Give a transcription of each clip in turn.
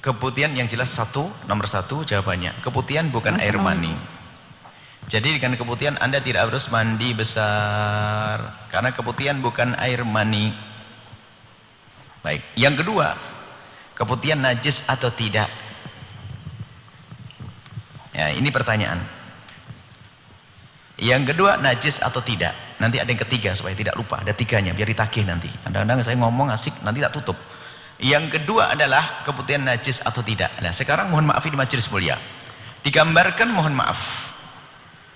Keputihan yang jelas nomor satu jawabannya. Keputihan bukan air mani. Jadi dengan keputihan Anda tidak harus mandi besar. Karena keputihan bukan air mani. Baik. Yang kedua, keputihan najis atau tidak? Ya, ini pertanyaan. Yang kedua, najis atau tidak? Nanti ada yang ketiga supaya tidak lupa. Ada tiganya, biar ditagih nanti. Kadang-kadang saya ngomong asik, nanti tak tutup. Yang kedua adalah keputihan najis atau tidak. Nah, sekarang mohon maaf ini majelis mulia. Digambarkan mohon maaf.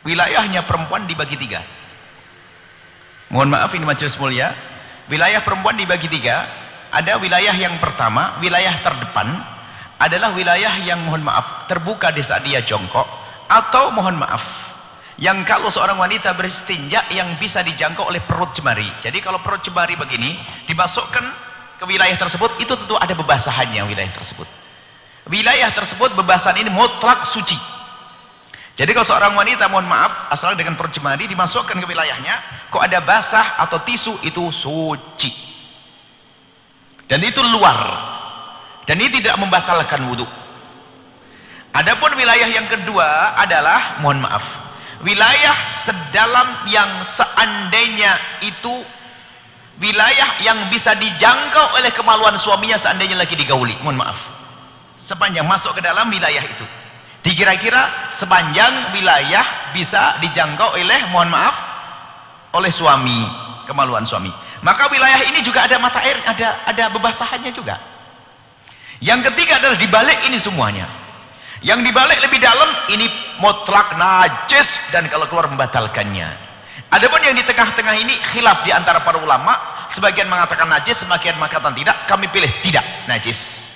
Wilayahnya perempuan dibagi tiga. Mohon maaf ini majelis mulia. Wilayah perempuan dibagi tiga. Ada wilayah yang pertama, wilayah terdepan adalah wilayah yang mohon maaf terbuka di saat dia jongkok, atau mohon maaf yang kalau seorang wanita beristinja yang bisa dijangkau oleh perut jemari. Jadi kalau perut jemari begini dimasukkan ke wilayah tersebut, itu tentu ada bebasahannya wilayah tersebut. Wilayah tersebut bebasahan ini mutlak suci. Jadi kalau seorang wanita mohon maaf asal dengan perut jemari dimasukkan ke wilayahnya, kok ada basah atau tisu, itu suci. Dan itu luar. Dan ini tidak membatalkan wudhu. Adapun wilayah yang kedua adalah mohon maaf, wilayah sedalam yang seandainya itu wilayah yang bisa dijangkau oleh kemaluan suaminya seandainya lagi digauli, mohon maaf, sepanjang masuk ke dalam wilayah itu, dikira-kira sepanjang wilayah bisa dijangkau oleh mohon maaf oleh suami, kemaluan suami, maka wilayah ini juga ada mata air, ada bebasahannya juga. Yang ketiga adalah dibalik ini semuanya, yang dibalik lebih dalam ini mutlak najis dan kalau keluar membatalkannya. Adapun yang di tengah-tengah ini khilaf di antara para ulama, sebagian mengatakan najis, sebagian mengatakan tidak. Kami pilih tidak najis,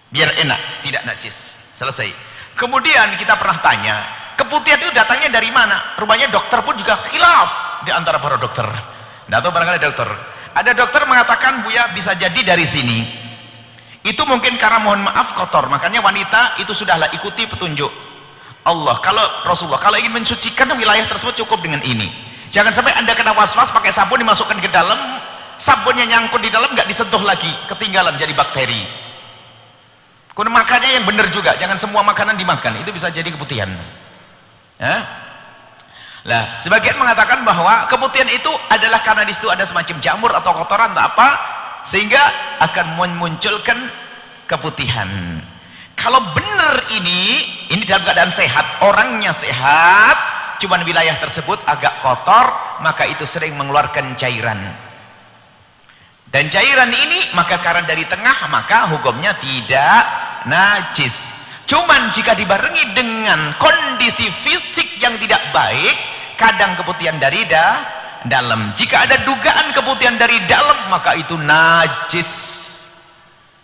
biar enak, tidak najis, selesai. Kemudian kita pernah tanya, keputihan itu datangnya dari mana? Rupanya dokter pun juga khilaf di antara para dokter. Tidak tahu barangkali dokter. Ada dokter mengatakan, Buya, bisa jadi dari sini. Itu mungkin karena mohon maaf kotor, makanya wanita itu sudahlah ikuti petunjuk Allah. Kalau Rasulullah kalau ingin mensucikan wilayah tersebut cukup dengan ini. Jangan sampai Anda kena was-was pakai sabun dimasukkan ke dalam, sabunnya nyangkut di dalam nggak disentuh lagi, ketinggalan jadi bakteri. Kemudian makannya yang benar juga, jangan semua makanan dimakan, itu bisa jadi keputihan. Ya? Lah, sebagian mengatakan bahwa keputihan itu adalah karena di situ ada semacam jamur atau kotoran atau apa, sehingga akan memunculkan keputihan. Kalau benar ini dalam keadaan sehat, orangnya sehat, cuman wilayah tersebut agak kotor, maka itu sering mengeluarkan cairan. Dan cairan ini maka karena dari tengah, maka hukumnya tidak najis. Cuman jika dibarengi dengan kondisi fisik yang tidak baik, kadang keputihan dari dalam. Jika ada dugaan keputihan dari dalam, maka itu najis.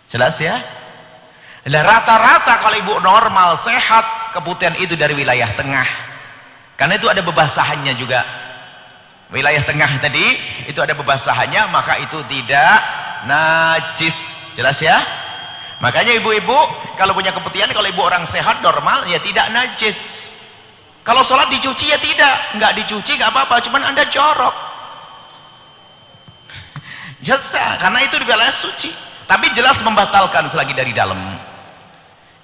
Jelas ya? Rata-rata kalau ibu normal sehat, keputihan itu dari wilayah tengah, karena itu ada bebasahannya juga. Wilayah tengah tadi itu ada bebasahannya, maka itu tidak najis. Jelas ya? Makanya ibu-ibu kalau punya keputihan, kalau ibu orang sehat normal ya tidak najis. Kalau sholat dicuci ya tidak, nggak dicuci nggak apa-apa, cuman Anda jorok. Jasa, karena itu di wilayah suci, tapi jelas membatalkan selagi dari dalam.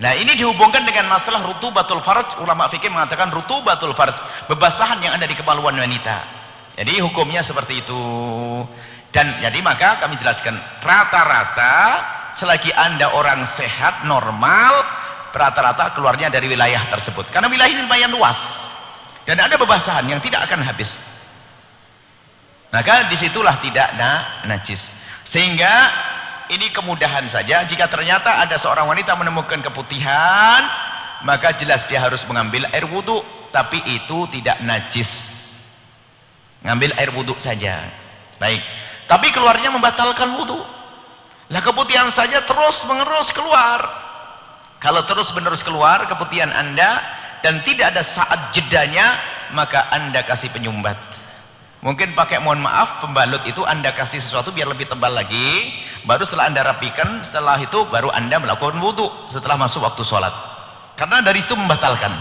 Nah, ini dihubungkan dengan masalah rutubatul farj. Ulama fikih mengatakan rutubatul farj, bebasahan yang ada di kemaluan wanita. Jadi hukumnya seperti itu. Dan jadi maka kami jelaskan, rata-rata selagi Anda orang sehat normal, rata-rata keluarnya dari wilayah tersebut. Karena wilayah ini lumayan luas dan ada bebasahan yang tidak akan habis. Maka disitulah tidak najis. Sehingga ini kemudahan saja, jika ternyata ada seorang wanita menemukan keputihan, maka jelas dia harus mengambil air wudhu, tapi itu tidak najis. Ngambil air wudhu saja. Baik. Tapi keluarnya membatalkan wudhu. Nah, keputihan saja terus menerus keluar. Kalau terus menerus keluar keputihan Anda dan tidak ada saat jedanya, maka Anda kasih penyumbat. Mungkin pakai mohon maaf pembalut itu Anda kasih sesuatu biar lebih tebal lagi, baru setelah Anda rapikan, setelah itu baru Anda melakukan wudhu setelah masuk waktu sholat. Karena dari itu membatalkan,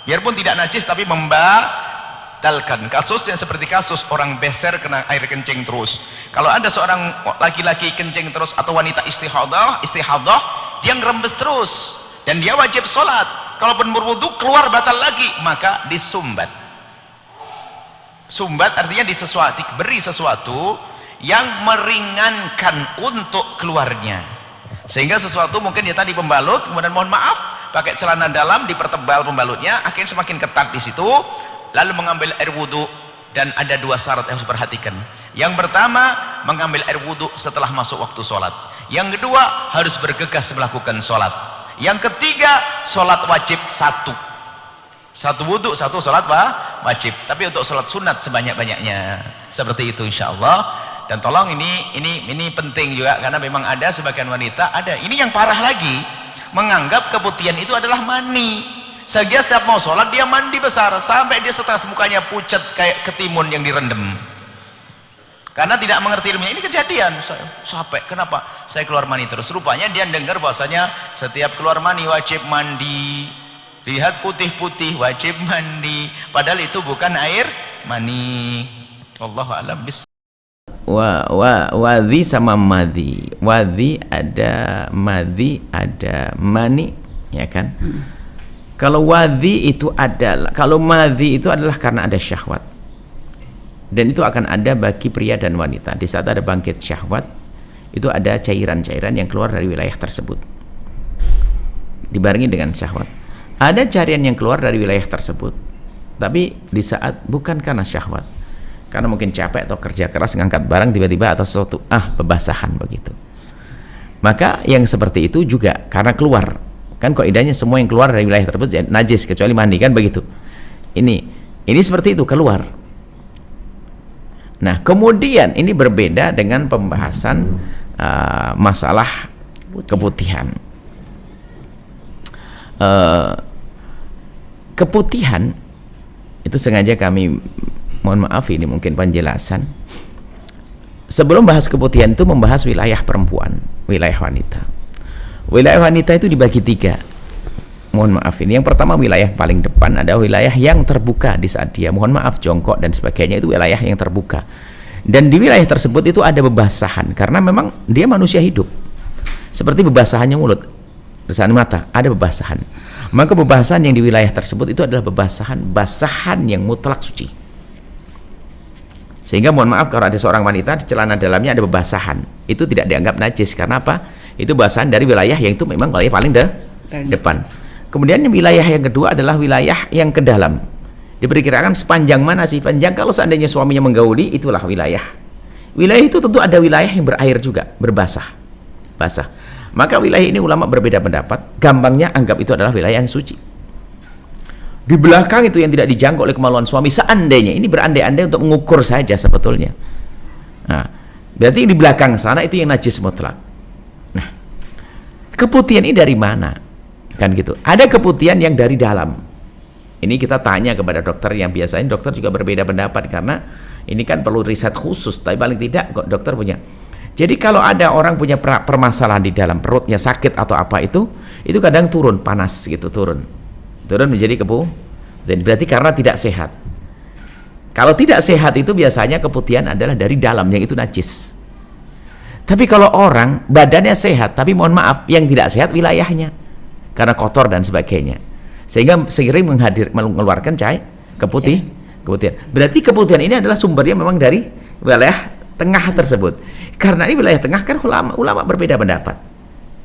biarpun tidak najis tapi membatalkan. Kasus yang seperti kasus orang beser kena air kencing terus. Kalau ada seorang laki-laki kencing terus atau wanita istihadah, dia ngerembes terus dan dia wajib sholat. Kalaupun berwudu keluar batal lagi, maka disumbat. Sumbat artinya beri sesuatu yang meringankan untuk keluarnya, sehingga sesuatu mungkin ya tadi pembalut, kemudian mohon maaf pakai celana dalam dipertebal pembalutnya, akhirnya semakin ketat di situ, lalu mengambil air wudu. Dan ada dua syarat yang harus diperhatikan. Yang pertama, mengambil air wudu setelah masuk waktu sholat. Yang kedua, harus bergegas melakukan sholat. Yang ketiga, sholat wajib satu wudu, satu sholat wajib. Tapi untuk sholat sunat sebanyak-banyaknya. Seperti itu insya Allah. Dan tolong ini penting juga, karena memang ada sebagian wanita ada. Ini yang parah lagi, menganggap keputihan itu adalah mani. Sehingga setiap mau sholat dia mandi besar sampai dia stres, mukanya pucat kayak ketimun yang direndam, karena tidak mengerti ilmunya. Ini kejadian, sampai kenapa saya keluar mani terus. Rupanya dia dengar bahwasanya setiap keluar mani wajib mandi, lihat putih-putih wajib mandi, padahal itu bukan air mani. Wallahu a'lam bis. Wadhi sama madhi. Wadhi ada, madhi ada, mani, ya kan? Kalau wadhi itu adalah, kalau madhi itu adalah karena ada syahwat, dan itu akan ada bagi pria dan wanita. Di saat ada bangkit syahwat, itu ada cairan-cairan yang keluar dari wilayah tersebut dibarengi dengan syahwat. Ada cairan yang keluar dari wilayah tersebut tapi di saat bukan karena syahwat, karena mungkin capek atau kerja keras ngangkat barang, tiba-tiba atas sesuatu bebasahan begitu. Maka yang seperti itu juga karena keluar. Kan kaidahnya semua yang keluar dari wilayah tersebut najis kecuali mandi, kan begitu. Ini seperti itu keluar. Nah, kemudian ini berbeda dengan pembahasan masalah keputihan. Keputihan itu sengaja kami, mohon maaf ini mungkin penjelasan. Sebelum bahas keputihan itu membahas wilayah perempuan, wilayah wanita. Wilayah wanita itu dibagi 3. Mohon maaf ini, yang pertama wilayah paling depan, ada wilayah yang terbuka di saat dia, mohon maaf, jongkok dan sebagainya, itu wilayah yang terbuka. Dan di wilayah tersebut itu ada bebasahan, karena memang dia manusia hidup. Seperti bebasahannya mulut, bebasahan mata, ada bebasahan. Maka bebasahan yang di wilayah tersebut itu adalah basahan yang mutlak suci. Sehingga mohon maaf kalau ada seorang wanita di celana dalamnya ada bebasahan, itu tidak dianggap najis. Karena apa? Itu basahan dari wilayah yang itu memang wilayah paling depan. Kemudian wilayah yang kedua adalah wilayah yang ke dalam. Diperkirakan sepanjang mana sih? Panjang kalau seandainya suaminya menggauli, itulah wilayah. Wilayah itu tentu ada wilayah yang berair juga, basah. Maka wilayah ini ulama berbeda pendapat. Gampangnya anggap itu adalah wilayah yang suci. Di belakang itu yang tidak dijangkau oleh kemaluan suami, seandainya, ini berandai-andai untuk mengukur saja sebetulnya. Nah, berarti di belakang sana itu yang najis mutlak. Keputihan ini dari mana? Kan gitu. Ada keputihan yang dari dalam. Ini kita tanya kepada dokter, yang biasanya dokter juga berbeda pendapat, karena ini kan perlu riset khusus, tapi paling tidak kok dokter punya. Jadi kalau ada orang punya permasalahan di dalam perutnya, sakit atau apa itu kadang turun panas gitu, turun menjadi dan berarti karena tidak sehat. Kalau tidak sehat itu biasanya keputihan adalah dari dalam, yang itu najis. Tapi kalau orang badannya sehat, tapi mohon maaf yang tidak sehat wilayahnya karena kotor dan sebagainya, sehingga seiring mengeluarkan keputihan. Berarti keputihan ini adalah sumbernya memang dari wilayah tengah tersebut. Karena ini wilayah tengah kan ulama berbeda pendapat.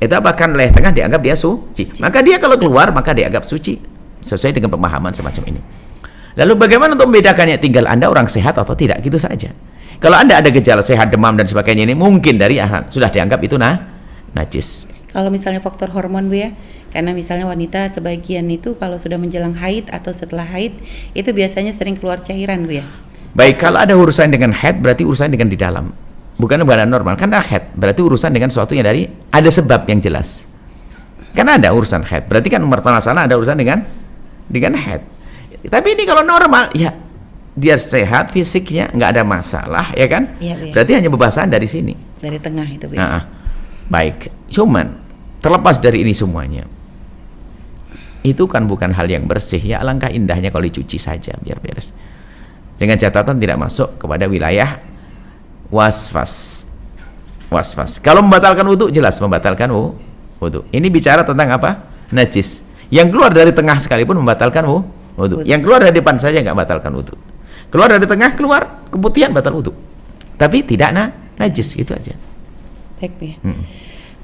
Itu bahkan wilayah tengah dianggap dia suci. Maka dia kalau keluar maka dianggap suci sesuai dengan pemahaman semacam ini. Lalu bagaimana untuk membedakannya? Tinggal Anda orang sehat atau tidak, gitu saja. Kalau Anda ada gejala sehat, demam dan sebagainya, ini mungkin dari sudah dianggap itu najis. Kalau misalnya faktor hormon, Bu, ya, karena misalnya wanita sebagian itu kalau sudah menjelang haid atau setelah haid itu biasanya sering keluar cairan, Bu, ya. Baik, kalau ada urusan dengan haid berarti urusan dengan di dalam, bukan badan normal. Karena haid berarti urusan dengan sesuatu yang dari ada sebab yang jelas. Karena ada urusan haid, berarti kan permasalahan ada urusan dengan haid. Tapi ini kalau normal, ya dia sehat fisiknya, nggak ada masalah, ya kan? Ya, berarti hanya bebasahan dari sini, dari tengah itu, Bu. Baik, cuman terlepas dari ini semuanya, itu kan bukan hal yang bersih. Ya alangkah indahnya kalau dicuci saja biar beres, dengan catatan tidak masuk kepada wilayah waswas. Kalau membatalkan wudu, jelas membatalkan wudu. Ini bicara tentang apa? Najis. Yang keluar dari tengah sekalipun membatalkan wudu. Yang keluar dari depan saja nggak batalkan wudu. Keluar dari tengah, keluar keputihan, batal wudu. Tapi tidak najis, gitu aja. Baik Bu ya.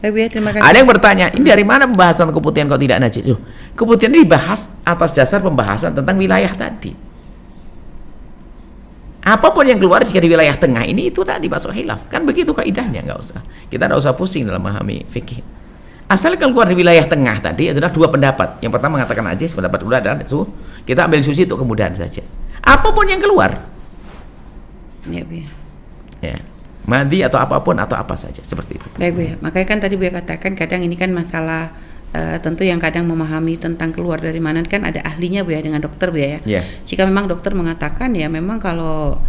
Baik Bu ya, terima kasih. Ada yang bertanya, ini dari mana pembahasan keputihan kok tidak najis? Keputihan ini dibahas atas dasar pembahasan tentang wilayah tadi. Apapun yang keluar jika di wilayah tengah ini, itu tadi masuk khilaf. Kan begitu kaidahnya, nggak usah. Kita nggak usah pusing dalam memahami fikih. Asal keluar di wilayah tengah tadi adalah dua pendapat. Yang pertama mengatakan najis, pendapat kedua adalah kita ambil suci untuk kemudahan saja. Apapun yang keluar, Ya Bu ya. ya, mandi atau apapun atau apa saja, seperti itu. Baik Bu ya. Makanya kan tadi Bu ya katakan kadang ini kan masalah tentu yang kadang memahami tentang keluar dari mana kan ada ahlinya Bu ya, dengan dokter Bu ya. Ya. Jika memang dokter mengatakan ya memang kalau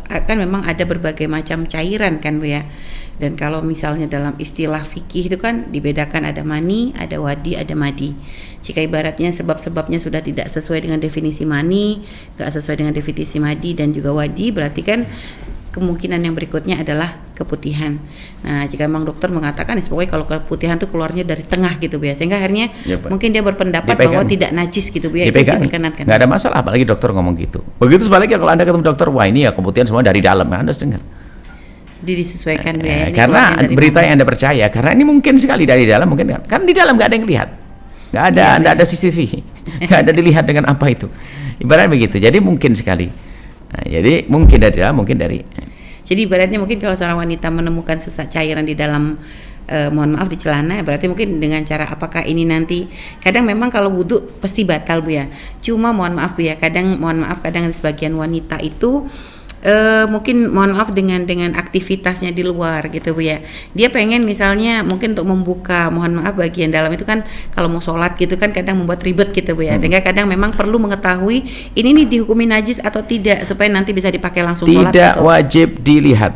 kan memang ada berbagai macam cairan kan Bu ya. Dan kalau misalnya dalam istilah fikih itu kan dibedakan ada mani, ada wadi, ada madi. Jika ibaratnya sebab-sebabnya sudah tidak sesuai dengan definisi mani, nggak sesuai dengan definisi madi dan juga wadi, berarti kan kemungkinan yang berikutnya adalah keputihan. Nah, jika memang dokter mengatakan pokoknya kalau keputihan itu keluarnya dari tengah gitu Bu ya, sehingga akhirnya Ya, Pak. mungkin dia berpendapat bahwa tidak najis gitu Bu ya, itu Dipegang, diperkenankan. nggak ada masalah, apalagi dokter ngomong gitu. Begitu sebaliknya kalau Anda ketemu dokter, wah ini ya keputihan semua dari dalam, Anda harus dengar. Disesuaikan Bu ya. Ini Karena keluarnya dari berita mana? yang Anda percaya, karena ini mungkin sekali dari dalam, mungkin kan di dalam nggak ada yang lihat, nggak ada, Iya, nggak ada CCTV, nggak ada dilihat dengan apa itu, ibaratnya begitu. Jadi mungkin sekali, jadi mungkin dari dalam, mungkin dari. Jadi ibaratnya mungkin kalau seorang wanita menemukan sesak cairan di dalam mohon maaf di celana, berarti mungkin dengan cara apakah ini nanti kadang memang kalau wudhu pasti batal Bu ya. Cuma mohon maaf Bu ya, kadang sebagian wanita itu mungkin mohon maaf dengan aktivitasnya di luar gitu Bu ya. Dia pengen misalnya mungkin untuk membuka mohon maaf bagian dalam itu kan kalau mau sholat gitu kan kadang membuat ribet gitu Bu ya. Sehingga kadang memang perlu mengetahui ini nih dihukumi najis atau tidak supaya nanti bisa dipakai langsung sholat. Tidak gitu. wajib dilihat,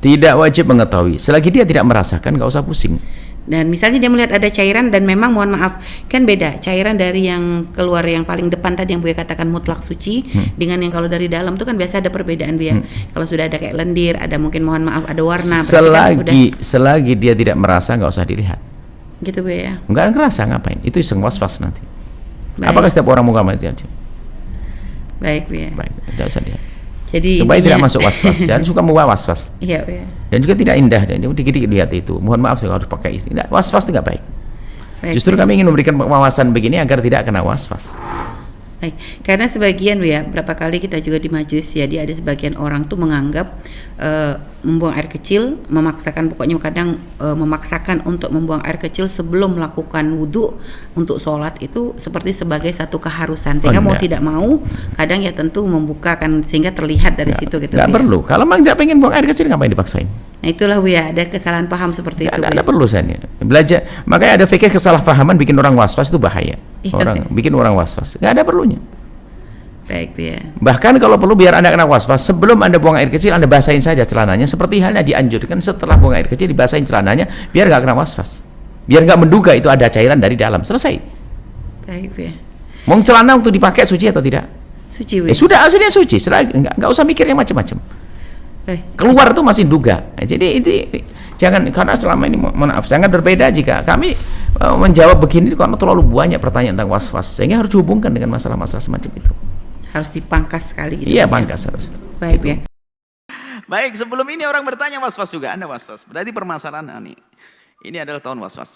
tidak wajib mengetahui. Selagi dia tidak merasakan, nggak usah pusing. Dan misalnya dia melihat ada cairan dan memang mohon maaf kan beda cairan dari yang keluar yang paling depan tadi yang Buya katakan mutlak suci dengan yang kalau dari dalam itu kan biasa ada perbedaan Buya. Kalau sudah ada kayak lendir, ada mungkin mohon maaf ada warna. Selagi dia tidak merasa, nggak usah dilihat. Gitu Buya ya. Nggak ngerasa ngapain? Itu iseng was-was nanti. Baik. Apakah setiap orang muka mati aja? Baik Buya. Baik, tidak usah dilihat. Jadi Supaya tidak masuk was-was. Jangan suka membawa was-was. Iya Buya. Dan juga tidak indah, dan dikit-dikit lihat itu. Mohon maaf saya harus pakai ini. Nah, was-was itu nggak baik. Baik, Justru Buya. kami ingin memberikan pengawasan begini agar tidak kena was-was. Baik, karena sebagian ya berapa kali kita juga di majelis ya dia ada sebagian orang tuh menganggap membuang air kecil memaksakan pokoknya kadang memaksakan untuk membuang air kecil sebelum melakukan wudhu untuk sholat itu seperti sebagai satu keharusan sehingga mau tidak mau kadang ya tentu membukakan sehingga terlihat dari situ gitu. Nggak perlu. Kalau memang tidak pengen buang air kecil ngapain dipaksain? Nah itulah Bu ya ada kesalahan paham seperti itu. Ada perlu saya belajar. Makanya ada fikih kesalahpahaman bikin orang was-was itu bahaya. Bikin orang was-was. Nggak ada perlunya. Baik Bu ya. Bahkan kalau perlu biar Anda kena was-was, sebelum Anda buang air kecil Anda basahin saja celananya, seperti halnya dianjurkan setelah buang air kecil dibasahin celananya biar nggak kena was-was. Biar nggak menduga itu ada cairan dari dalam. Selesai. Baik Bu ya. Mau celana waktu dipakai suci atau tidak? Suci Bu. Sudah aslinya suci. Nggak usah mikir yang macam-macam. Baik. Keluar itu masih duga. Jadi ini jangan, karena selama ini maaf sangat berbeda jika kami menjawab begini karena terlalu banyak pertanyaan tentang was-was sehingga harus dihubungkan dengan masalah-masalah semacam itu. Harus dipangkas sekali gitu. Iya, Bu, ya. pangkas harus. Baik Bu ya. Baik, sebelum ini orang bertanya was-was juga. Anda was-was. Berarti permasalahan ini adalah tahun was-was.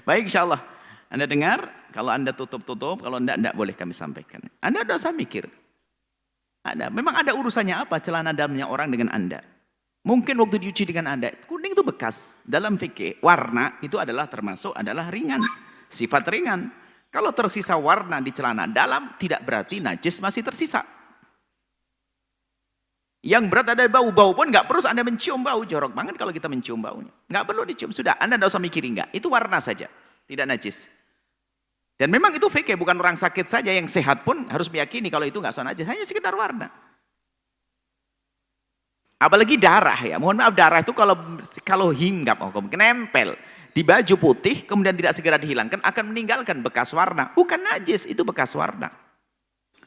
Baik, insya Allah. Anda dengar, kalau Anda tutup-tutup, kalau enggak boleh kami sampaikan. Anda tidak usah mikir. Memang ada urusannya apa celana dalamnya orang dengan Anda. Mungkin waktu dicuci dengan Anda, kuning itu bekas. Dalam fikih, warna itu adalah termasuk adalah ringan. Sifat ringan. Kalau tersisa warna di celana dalam, tidak berarti najis masih tersisa. Yang berat ada bau-bau pun nggak perlu Anda mencium bau. Jorok banget kalau kita mencium baunya. Nggak perlu dicium. Sudah, Anda tidak usah mikirin nggak. Itu warna saja. Tidak najis. Dan memang itu fikih, bukan orang sakit saja. Yang sehat pun harus meyakini kalau itu nggak usah najis. Hanya sekedar warna. Apalagi darah ya. Mohon maaf, darah itu kalau hinggap, nempel di baju putih, kemudian tidak segera dihilangkan, akan meninggalkan bekas warna. Bukan najis, itu bekas warna.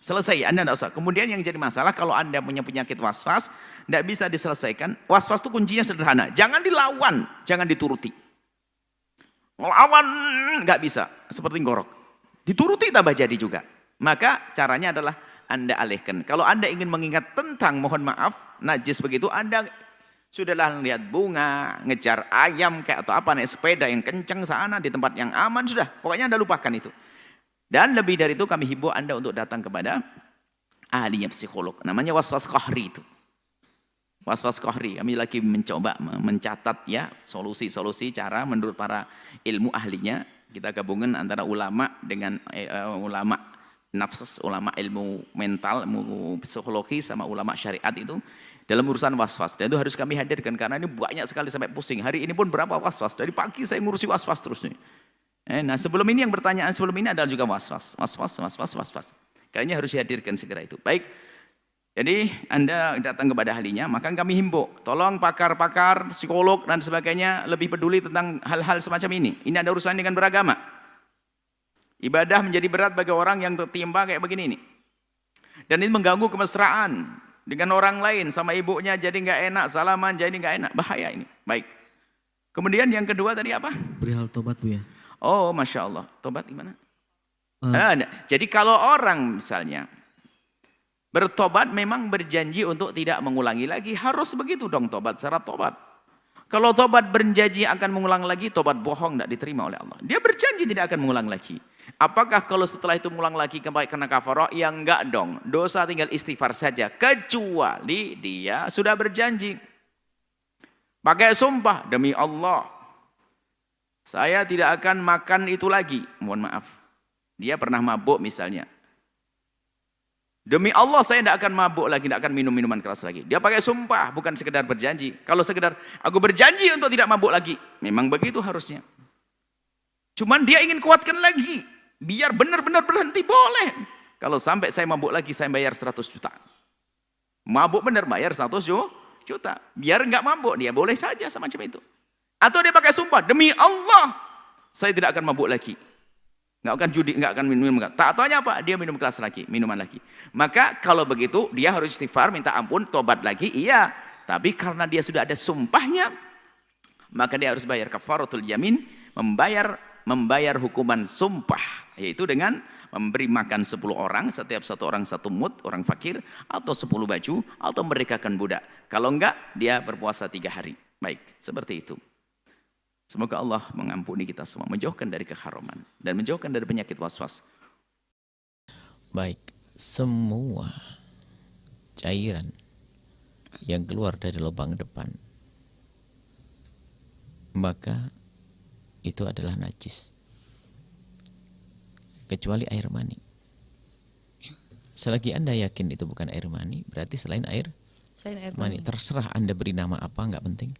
Selesai, Anda tidak usah. Kemudian yang jadi masalah, kalau Anda punya penyakit was-was, tidak bisa diselesaikan. Was-was itu kuncinya sederhana. Jangan dilawan, jangan dituruti. Melawan nggak bisa, seperti ngorok. Dituruti tambah jadi juga. Maka caranya adalah Anda alihkan. Kalau Anda ingin mengingat tentang mohon maaf, najis begitu, Anda sudahlah lihat bunga, ngejar ayam kayak atau apa, naik sepeda yang kenceng sana di tempat yang aman, sudah. Pokoknya Anda lupakan itu. Dan lebih dari itu kami himbau Anda untuk datang kepada ahlinya psikolog. Namanya waswas qahri itu. Was-was qahri, kami lagi mencoba mencatat ya solusi-solusi cara menurut para ilmu ahlinya. Kita gabungkan antara ulama dengan ulama nafs, ulama ilmu mental, ilmu psikologi sama ulama syariat itu dalam urusan was-was. Dan itu harus kami hadirkan karena ini banyak sekali sampai pusing. Hari ini pun berapa was-was? Dari pagi saya ngurusi was-was terus nih. Nah, sebelum ini yang bertanyaan sebelum ini adalah juga was-was. Was-was. Kayaknya harus dihadirkan segera itu. Baik. Jadi Anda datang kepada ahlinya, maka kami himbau, tolong pakar-pakar, psikolog dan sebagainya lebih peduli tentang hal-hal semacam ini. Ini ada urusan dengan beragama. Ibadah menjadi berat bagi orang yang tertimpa kayak begini ini. Dan ini mengganggu kemesraan dengan orang lain, sama ibunya jadi nggak enak, salaman jadi nggak enak, bahaya ini. Baik. Kemudian yang kedua tadi apa? Perihal tobat Bu ya. Oh, Masya Allah. Tobat gimana? Jadi kalau orang misalnya bertobat memang berjanji untuk tidak mengulangi lagi. Harus begitu dong tobat, syarat tobat. Kalau tobat berjanji akan mengulang lagi, tobat bohong tidak diterima oleh Allah. Dia berjanji tidak akan mengulang lagi. Apakah kalau setelah itu mengulang lagi kembali kena kafarah? Ya enggak dong. Dosa tinggal istighfar saja. Kecuali dia sudah berjanji. Pakai sumpah, demi Allah, saya tidak akan makan itu lagi. Mohon maaf. Dia pernah mabuk misalnya. Demi Allah saya tidak akan mabuk lagi, tidak akan minum minuman keras lagi. Dia pakai sumpah, bukan sekedar berjanji. Kalau sekedar aku berjanji untuk tidak mabuk lagi, memang begitu harusnya. Cuman dia ingin kuatkan lagi, biar benar-benar berhenti, boleh. Kalau sampai saya mabuk lagi, saya bayar 100 juta. Mabuk benar bayar 100 juta. Biar nggak mabuk, dia boleh saja semacam itu. Atau dia pakai sumpah, demi Allah saya tidak akan mabuk lagi. Nggak akan judi, nggak akan minum. Tak taunya apa? Dia minum keras lagi, minuman lagi. Maka kalau begitu dia harus istighfar, minta ampun, tobat lagi, iya. Tapi karena dia sudah ada sumpahnya, maka dia harus bayar kafaratul yamin, membayar hukuman sumpah, yaitu dengan memberi makan 10 orang, setiap satu orang 1 mud, orang fakir, atau 10 baju, atau merekakan budak. Kalau enggak, dia berpuasa 3 hari. Baik, seperti itu. Semoga Allah mengampuni kita semua, menjauhkan dari keharaman dan menjauhkan dari penyakit was-was. Baik, semua cairan yang keluar dari lubang depan, maka itu adalah najis. Kecuali air mani. Selagi Anda yakin itu bukan air mani, berarti selain air mani. Terserah Anda beri nama apa, nggak penting.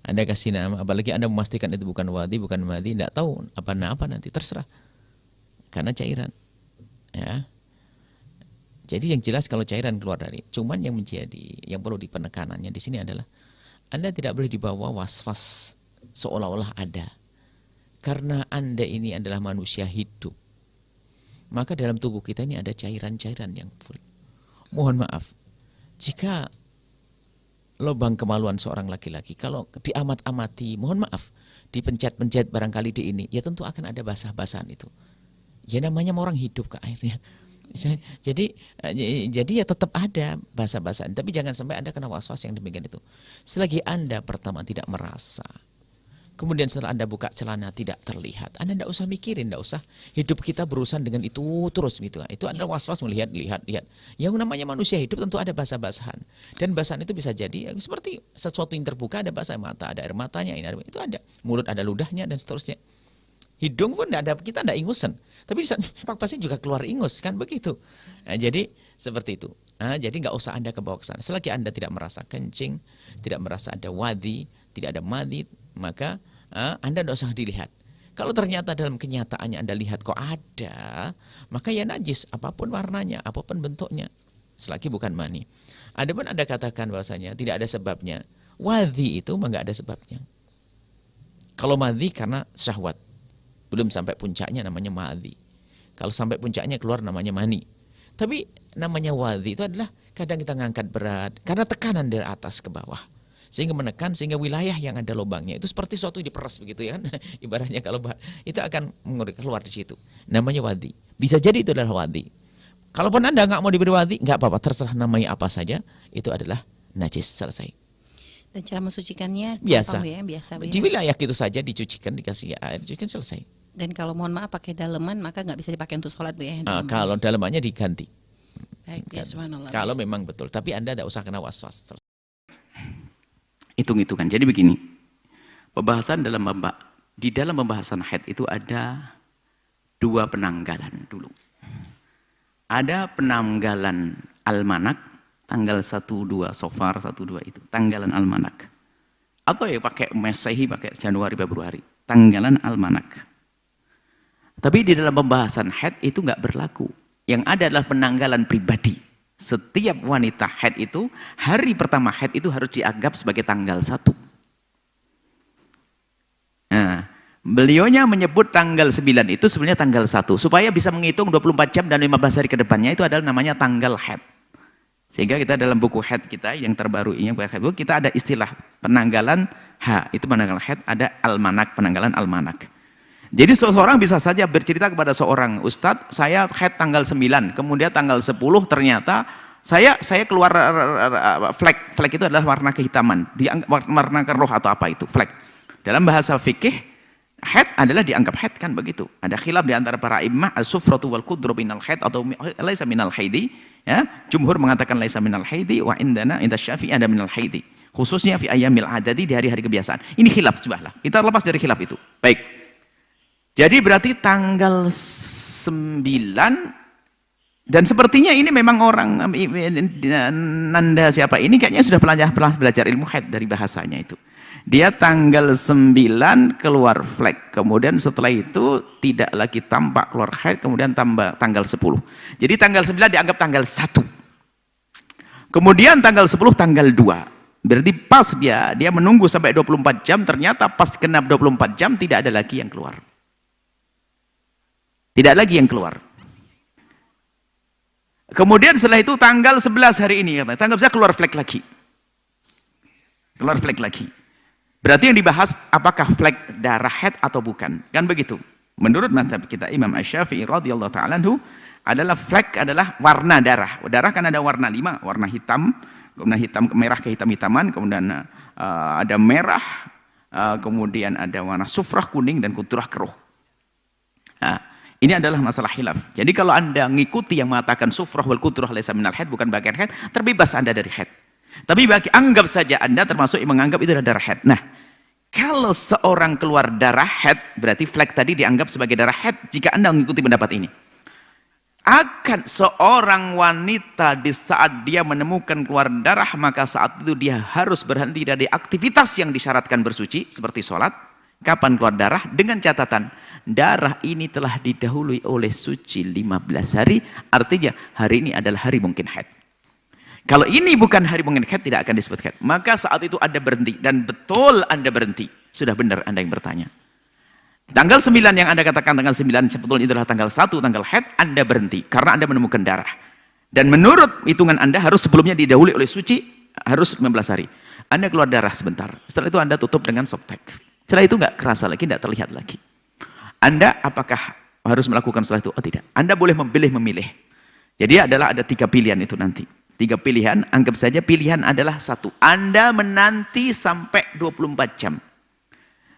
Anda kasih nama, apalagi Anda memastikan itu bukan wadi, bukan madi, tidak tahu apa nanti, terserah. Karena cairan. Ya. Jadi yang jelas kalau cairan keluar dari, cuman yang perlu dipenekanannya di sini adalah Anda tidak boleh dibawa was-was seolah-olah ada. Karena Anda ini adalah manusia hidup. Maka dalam tubuh kita ini ada cairan-cairan yang full. Mohon maaf, jika lubang kemaluan seorang laki-laki kalau diamat-amati, mohon maaf, dipencet-pencet barangkali di ini, ya tentu akan ada basah-basahan itu. Ya namanya orang hidup ke airnya. Jadi ya tetap ada basah-basahan, tapi jangan sampai Anda kena was-was yang demikian itu. Selagi Anda pertama tidak merasa, kemudian setelah Anda buka celana tidak terlihat, Anda tidak usah mikirin, tidak usah. Hidup kita berurusan dengan itu terus gitu. Itu adalah was-was melihat. Yang namanya manusia hidup tentu ada basah-basahan. Dan basahan itu bisa jadi ya, seperti sesuatu yang terbuka, ada basah mata, ada air matanya, itu ada. Mulut ada ludahnya dan seterusnya. Hidung pun ada, kita tidak ingusan. Tapi pasti juga keluar ingus, kan begitu. Nah, jadi seperti itu. Nah, jadi nggak usah Anda kebawa ke sana. Selagi Anda tidak merasa kencing, tidak merasa ada wadi, tidak ada madi, maka Anda tidak usah dilihat. Kalau ternyata dalam kenyataannya Anda lihat kok ada, maka ya najis, apapun warnanya, apapun bentuknya, selagi bukan mani. Adapun Anda katakan bahwasanya tidak ada sebabnya, wadi itu mah nggak ada sebabnya. Kalau madi karena syahwat, belum sampai puncaknya namanya madi. Kalau sampai puncaknya keluar namanya mani. Tapi namanya wadi itu adalah kadang kita ngangkat berat karena tekanan dari atas ke bawah. sehingga menekan, sehingga wilayah yang ada lubangnya itu seperti suatu diperas begitu ya kan. Ibaratnya kalau itu akan keluar di situ. Namanya wadi. Bisa jadi itu adalah wadi. Kalaupun Anda nggak mau diberi wadi, nggak apa-apa, terserah namanya apa saja, itu adalah najis, selesai. Dan cara mensucikannya Biasa. biasa Di wilayah itu saja dicucikan, dikasih air, dicucikan, selesai. Dan kalau mohon maaf pakai daleman maka nggak bisa dipakai untuk sholat Bu ya. Kalau dalamannya diganti. Baik, ya subhanallah. Kalau memang betul, tapi Anda tidak usah kena was-was. Hitung-hitungan. Jadi begini, pembahasan di dalam pembahasan haid itu ada 2 penanggalan dulu. Ada penanggalan almanak, tanggal 1-2 Safar 1-2 itu, tanggalan almanak. Atau ya pakai Masehi, pakai Januari, Februari, tanggalan almanak. Tapi di dalam pembahasan haid itu nggak berlaku. Yang ada adalah penanggalan pribadi. Setiap wanita haid itu, hari pertama haid itu harus dianggap sebagai tanggal 1. Nah, beliaunya menyebut tanggal 9 itu sebenarnya tanggal 1. Supaya bisa menghitung 24 jam dan 15 hari ke depannya, itu adalah namanya tanggal haid. Sehingga kita dalam buku haid kita yang terbaru ini, kita ada istilah penanggalan itu penanggalan haid, ada almanak, penanggalan almanak. Jadi seseorang bisa saja bercerita kepada seorang ustadz, saya haid tanggal 9, kemudian tanggal 10 ternyata saya keluar flek itu adalah warna kehitaman, warna keruh atau apa itu, flek. Dalam bahasa fikih, haid adalah dianggap haid kan begitu. Ada khilaf di antara para imam, as-sufratu wal qudru minal haid atau laisa minal haidi. Ya, jumhur mengatakan laisa minal haidi, wa indana inda Syafi'i ada minal haidi. Khususnya fi ayyamil adadi, di hari-hari kebiasaan. Ini khilaf, subahlah. Kita lepas dari khilaf itu. Baik. Jadi berarti tanggal 9, dan sepertinya ini memang orang Nanda siapa ini kayaknya sudah pernah belajar ilmu haid dari bahasanya itu. Dia tanggal 9 keluar flek, kemudian setelah itu tidak lagi tampak keluar haid, kemudian tambah tanggal 10. Jadi tanggal 9 dianggap tanggal 1. Kemudian tanggal 10 tanggal 2. Berarti pas dia menunggu sampai 24 jam, ternyata pas genap 24 jam tidak ada lagi yang keluar. Tidak lagi yang keluar. Kemudian setelah itu tanggal 11 hari ini, tanggal 11 keluar flek lagi. Keluar flek lagi. Berarti yang dibahas apakah flek darah haid atau bukan. Kan begitu. Menurut mazhab kita Imam Asy-Syafi'i radhiyallahu ta'ala anhu, adalah flek adalah warna darah. Darah kan ada warna 5, warna hitam, kemudian hitam merah kehitam-hitaman, kemudian ada merah, kemudian ada warna sufrah kuning dan kudrah keruh. Nah, ini adalah masalah khilaf. Jadi kalau Anda ngikuti yang mengatakan sufrah wal kudrah laisa minal haid, bukan bagian haid, terbebas Anda dari haid. Tapi anggap saja Anda termasuk yang menganggap itu adalah darah haid. Nah, kalau seorang keluar darah haid, berarti flek tadi dianggap sebagai darah haid jika Anda mengikuti pendapat ini. Akan seorang wanita di saat dia menemukan keluar darah, maka saat itu dia harus berhenti dari aktivitas yang disyaratkan bersuci seperti sholat. Kapan keluar darah? Dengan catatan darah ini telah didahului oleh suci 15 hari, artinya hari ini adalah hari mungkin haid. Kalau ini bukan hari mungkin haid, tidak akan disebut haid. Maka saat itu Anda berhenti, dan betul Anda berhenti. Sudah benar Anda yang bertanya. Tanggal 9 yang Anda katakan tanggal 9 sebetulnya itu adalah tanggal 1 tanggal haid, Anda berhenti karena Anda menemukan darah. Dan menurut hitungan Anda harus sebelumnya didahului oleh suci, harus 15 hari. Anda keluar darah sebentar. Setelah itu Anda tutup dengan softtek. Setelah itu nggak kerasa lagi, nggak terlihat lagi. Anda apakah harus melakukan setelah itu? Oh tidak. Anda boleh memilih. Jadi ada 3 pilihan itu nanti. 3 pilihan, anggap saja pilihan adalah 1. Anda menanti sampai 24 jam.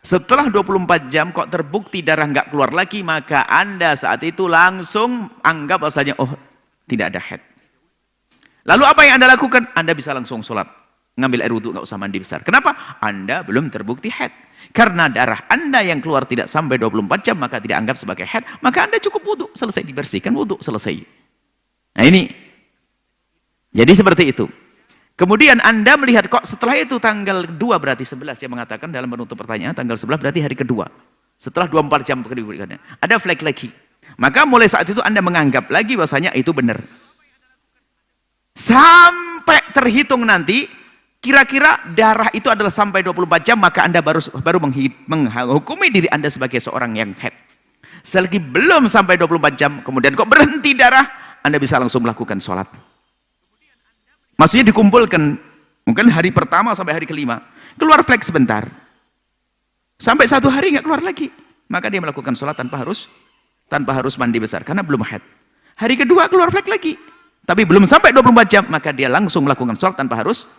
Setelah 24 jam kok terbukti darah nggak keluar lagi, maka Anda saat itu langsung anggap bahasanya, oh tidak ada haid. Lalu apa yang Anda lakukan? Anda bisa langsung sholat. Ngambil air wudhu, nggak usah mandi besar. Kenapa? Anda belum terbukti haid. Karena darah Anda yang keluar tidak sampai 24 jam, maka tidak anggap sebagai haid. Maka Anda cukup wudhu, selesai dibersihkan wudhu, selesai. Nah ini. Jadi seperti itu. Kemudian Anda melihat kok setelah itu tanggal 2 berarti 11, dia mengatakan dalam penutup pertanyaan, tanggal 11 berarti hari kedua. Setelah 24 jam berikutnya. Ada flek lagi. Maka mulai saat itu Anda menganggap lagi bahwasanya itu benar. Sampai terhitung nanti, kira-kira darah itu adalah sampai 24 jam, maka Anda baru menghukumi diri Anda sebagai seorang yang haid. Selagi belum sampai 24 jam, kemudian kok berhenti darah, Anda bisa langsung melakukan sholat. Maksudnya dikumpulkan Mungkin hari pertama sampai hari kelima, keluar flek sebentar. Sampai 1 hari nggak keluar lagi. Maka dia melakukan sholat tanpa harus mandi besar, karena belum haid. Hari kedua keluar flek lagi. Tapi belum sampai 24 jam, maka dia langsung melakukan sholat tanpa harus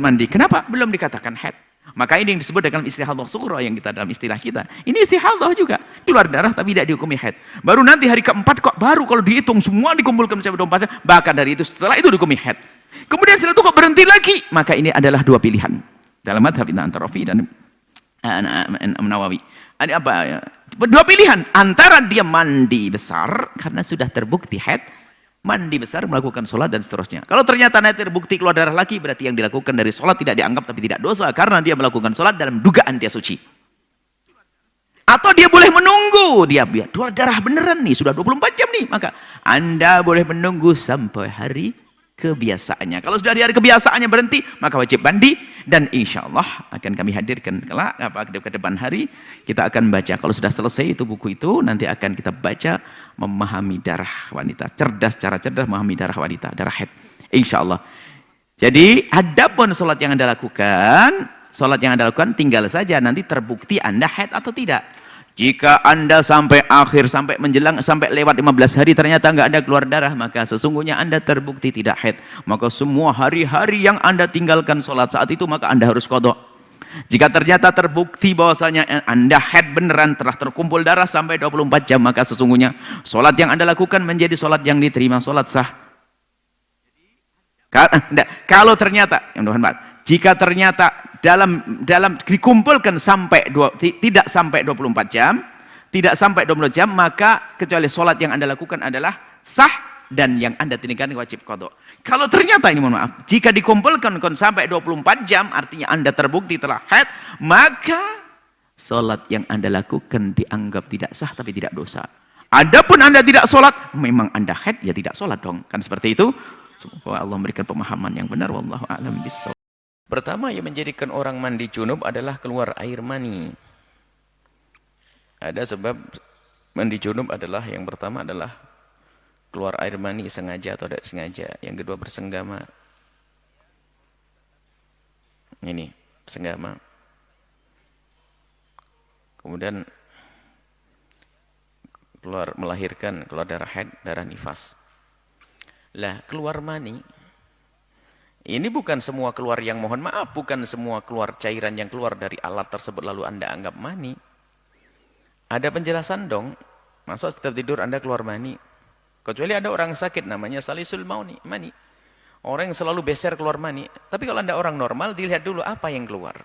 mandi. Kenapa? Belum dikatakan haid. Maka ini yang disebut dengan istihadah sughra yang kita dalam istilah kita. Ini istihadah juga. Keluar darah tapi tidak dihukumi haid. Baru nanti hari keempat kok baru kalau dihitung semua dikumpulkan sampai 24 jam, bahkan dari itu setelah itu dihukumi haid. Kemudian setelah itu kok berhenti lagi, maka ini adalah 2 pilihan. Dalam madhab antara Rafi dan Nawawi. Ada apa? 2 pilihan, antara dia mandi besar karena sudah terbukti haid, mandi besar melakukan sholat dan seterusnya. Kalau ternyata nanti terbukti keluar darah lagi, berarti yang dilakukan dari sholat tidak dianggap tapi tidak dosa, karena dia melakukan sholat dalam dugaan dia suci. Atau dia boleh menunggu, dia biar keluar darah beneran nih, sudah 24 jam nih, maka Anda boleh menunggu sampai hari kebiasaannya. Kalau sudah di hari kebiasaannya berhenti, maka wajib mandi, dan insya Allah akan kami hadirkan kelak ke depan hari, kita akan baca. Kalau sudah selesai itu buku itu, nanti akan kita baca memahami darah wanita, cara cerdas memahami darah wanita, darah haid, insya Allah. Jadi adapun sholat yang Anda lakukan tinggal saja nanti terbukti Anda haid atau tidak. Jika Anda sampai akhir, sampai menjelang, sampai lewat 15 hari ternyata nggak ada keluar darah, maka sesungguhnya Anda terbukti tidak haid. Maka semua hari-hari yang Anda tinggalkan sholat saat itu, maka Anda harus qadha. Jika ternyata terbukti bahwasanya Anda haid beneran, telah terkumpul darah sampai 24 jam, maka sesungguhnya sholat yang Anda lakukan menjadi sholat yang diterima, sholat sah. Kalau ternyata, jika ternyata dalam dikumpulkan sampai tidak sampai 24 jam, maka kecuali sholat yang Anda lakukan adalah sah, dan yang Anda tinggalkan wajib qadha. Kalau ternyata ini mohon maaf, jika dikumpulkan sampai 24 jam, artinya Anda terbukti telah haid, maka sholat yang Anda lakukan dianggap tidak sah tapi tidak dosa. Adapun Anda tidak sholat, memang Anda haid, ya tidak sholat dong. Kan seperti itu. Semoga Allah memberikan pemahaman yang benar. Wallahu a'lam bishawab. Pertama yang menjadikan orang mandi junub adalah keluar air mani. Ada sebab mandi junub adalah, yang pertama adalah keluar air mani sengaja atau tidak sengaja. Yang kedua bersenggama. Ini senggama. Kemudian melahirkan, keluar darah haid, darah nifas. Lah, keluar mani ini bukan semua keluar yang, mohon maaf, bukan semua keluar cairan yang keluar dari alat tersebut lalu Anda anggap mani. Ada penjelasan dong. Masa setiap tidur Anda keluar mani? Kecuali ada orang sakit namanya salisul mani. Orang yang selalu beser keluar mani. Tapi kalau Anda orang normal, dilihat dulu apa yang keluar.